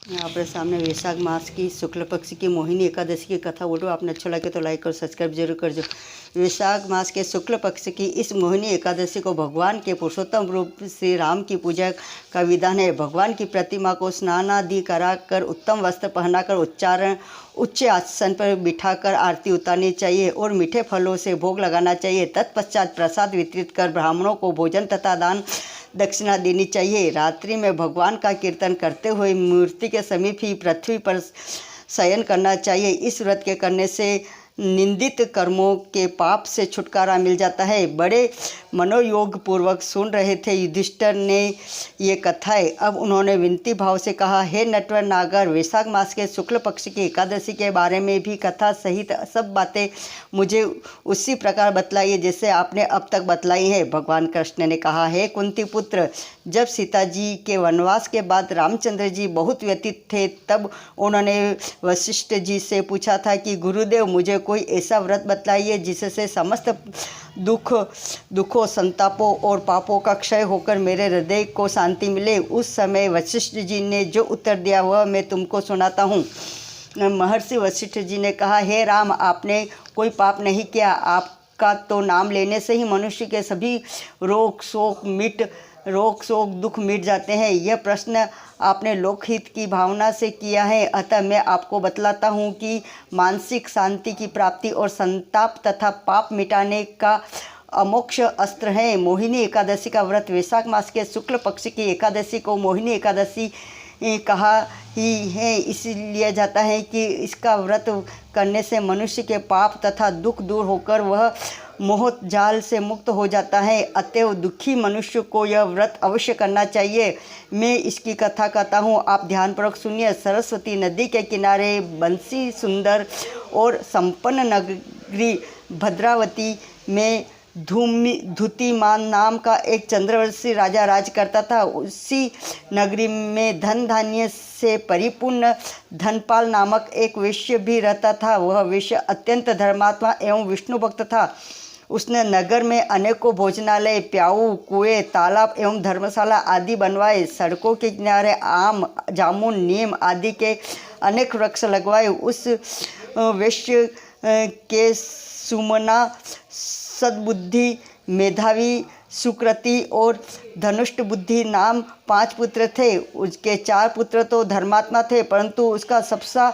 आपके सामने वैशाख मास की शुक्ल पक्ष की मोहिनी एकादशी की कथा बोलो। आपने अच्छा लगे तो लाइक और सब्सक्राइब जरूर कर दो। वैशाख मास के शुक्ल पक्ष की इस मोहिनी एकादशी को भगवान के पुरुषोत्तम रूप श्री राम की पूजा का विधान है। भगवान की प्रतिमा को स्नान आदि कराकर उत्तम वस्त्र पहनाकर उच्च आसन पर बिठाकर आरती उतारनी चाहिए और मीठे फलों से भोग लगाना चाहिए। तत्पश्चात प्रसाद वितरित कर ब्राह्मणों को भोजन तथा दान दक्षिणा देनी चाहिए। रात्रि में भगवान का कीर्तन करते हुए मूर्ति के समीप ही पृथ्वी पर शयन करना चाहिए। इस व्रत के करने से निंदित कर्मों के पाप से छुटकारा मिल जाता है। बड़े मनोयोग पूर्वक सुन रहे थे युधिष्ठिर ने ये कथाएं। अब उन्होंने विनती भाव से कहा, हे नटवर नागर, वैशाख मास के शुक्ल पक्ष की एकादशी के बारे में भी कथा सहित सब बातें मुझे उसी प्रकार बतलाइए जैसे आपने अब तक बतलाई है। भगवान कृष्ण ने कहा, हे कुंती पुत्र, जब सीता जी के वनवास के बाद रामचंद्र जी बहुत व्यतीत थे तब उन्होंने वशिष्ठ जी से पूछा था कि गुरुदेव, मुझे कोई ऐसा व्रत बतलाइए जिससे समस्त दुखों संतापों और पापों का क्षय होकर मेरे हृदय को शांति मिले। उस समय वशिष्ठ जी ने जो उत्तर दिया वह मैं तुमको सुनाता हूँ। महर्षि वशिष्ठ जी ने कहा, हे राम, आपने कोई पाप नहीं किया। आपका तो नाम लेने से ही मनुष्य के सभी रोग शोक दुख मिट जाते हैं। यह प्रश्न आपने लोकहित की भावना से किया है, अतः मैं आपको बतलाता हूँ कि मानसिक शांति की प्राप्ति और संताप तथा पाप मिटाने का अमोक्ष अस्त्र है। मोहिनी एकादशी का व्रत वैशाख मास के शुक्ल पक्ष की एकादशी को मोहिनी एकादशी कहा ही है इसलिए जाता है कि इसका व्रत करने से मनुष्य के पाप तथा दुख दूर होकर वह मोह जाल से मुक्त हो जाता है। अतएव दुखी मनुष्य को यह व्रत अवश्य करना चाहिए। मैं इसकी कथा कहता हूँ, आप ध्यानपूर्वक सुनिए। सरस्वती नदी के किनारे बंसी सुंदर और संपन्न नगरी भद्रावती में धूतिमान नाम का एक चंद्रवंशी राजा राज करता था। उसी नगरी में धन धान्य से परिपूर्ण धनपाल नामक एक वैश्य भी रहता था। वह वैश्य अत्यंत धर्मात्मा एवं विष्णु भक्त था। उसने नगर में अनेकों भोजनालय, प्याऊ, कुएं, तालाब एवं धर्मशाला आदि बनवाए। सड़कों के किनारे आम, जामुन, नीम आदि के अनेक वृक्ष लगवाए। उस वैश्य के सुमना, सद्बुद्धि, मेधावी, सुकृति और धनुष्ट बुद्धि नाम 5 पुत्र थे। उसके 4 पुत्र तो धर्मात्मा थे, परंतु उसका सबसे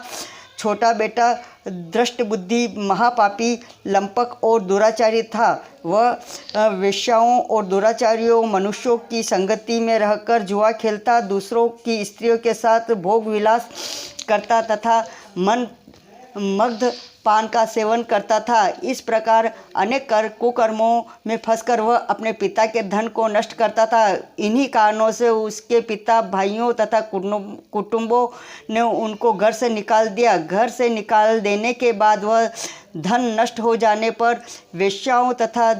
छोटा बेटा दृष्ट बुद्धि, महापापी, लंपक और दुराचारी था। वह वेश्याओं और दुराचारियों मनुष्यों की संगति में रहकर जुआ खेलता, दूसरों की स्त्रियों के साथ भोग विलास करता तथा मन मग्ध पान का सेवन करता था। इस प्रकार अनेक कुकर्मों में फंसकर वह अपने पिता के धन को नष्ट करता था। इन्हीं कारणों से उसके पिता, भाइयों तथा कुटुंबों ने उनको घर से निकाल दिया। घर से निकाल देने के बाद वह धन नष्ट हो जाने पर वेश्याओं तथा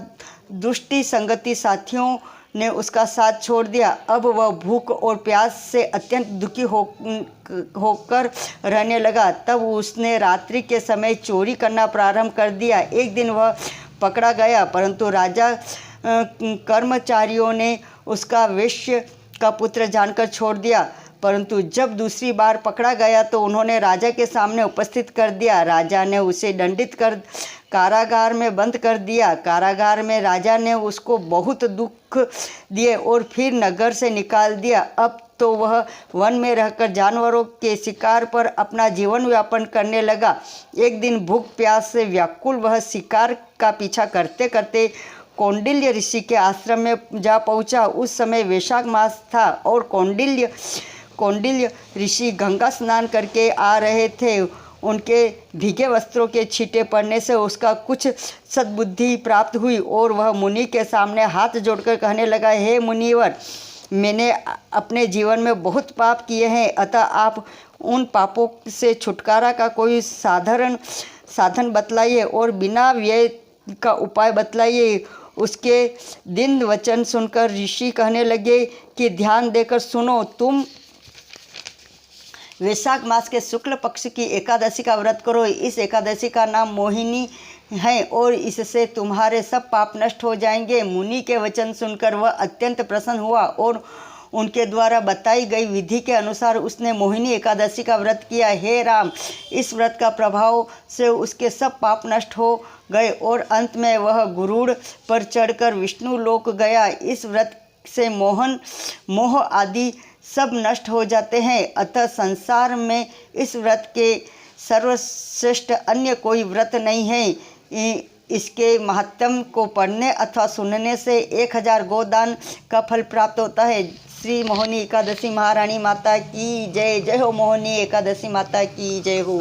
दुष्टी संगति साथियों ने उसका साथ छोड़ दिया। अब वह भूख और प्यास से अत्यंत दुखी होकर रहने लगा। तब उसने रात्रि के समय चोरी करना प्रारंभ कर दिया। एक दिन वह पकड़ा गया, परंतु राजा कर्मचारियों ने उसका वेश्य का पुत्र जानकर छोड़ दिया। परंतु जब दूसरी बार पकड़ा गया तो उन्होंने राजा के सामने उपस्थित कर दिया। राजा ने उसे दंडित कर कारागार में बंद कर दिया। कारागार में राजा ने उसको बहुत दुख दिए और फिर नगर से निकाल दिया। अब तो वह वन में रहकर जानवरों के शिकार पर अपना जीवन यापन करने लगा। एक दिन भूख प्यास से व्याकुल वह शिकार का पीछा करते करते कौंडिल्य ऋषि के आश्रम में जा पहुंचा। उस समय वैशाख मास था और कौंडिल्य ऋषि गंगा स्नान करके आ रहे थे। उनके भीगे वस्त्रों के छींटे पड़ने से उसका कुछ सद्बुद्धि प्राप्त हुई और वह मुनि के सामने हाथ जोड़कर कहने लगा, हे मुनिवर, मैंने अपने जीवन में बहुत पाप किए हैं, अतः आप उन पापों से छुटकारा का कोई साधन बतलाइए और बिना व्यय का उपाय बतलाइए। उसके दीन वचन सुनकर ऋषि कहने लगे कि ध्यान देकर सुनो, तुम वैशाख मास के शुक्ल पक्ष की एकादशी का व्रत करो। इस एकादशी का नाम मोहिनी है और इससे तुम्हारे सब पाप नष्ट हो जाएंगे। मुनि के वचन सुनकर वह अत्यंत प्रसन्न हुआ और उनके द्वारा बताई गई विधि के अनुसार उसने मोहिनी एकादशी का व्रत किया। हे राम, इस व्रत का प्रभाव से उसके सब पाप नष्ट हो गए और अंत में वह गरुड़ पर चढ़कर विष्णु लोक गया। इस व्रत से मोह आदि सब नष्ट हो जाते हैं। अतः संसार में इस व्रत के सर्वश्रेष्ठ अन्य कोई व्रत नहीं है। इसके महात्म्य को पढ़ने अथवा सुनने से 1000 गोदान का फल प्राप्त होता है। श्री मोहिनी एकादशी महारानी माता की जय। जय हो मोहिनी एकादशी माता की जय हो।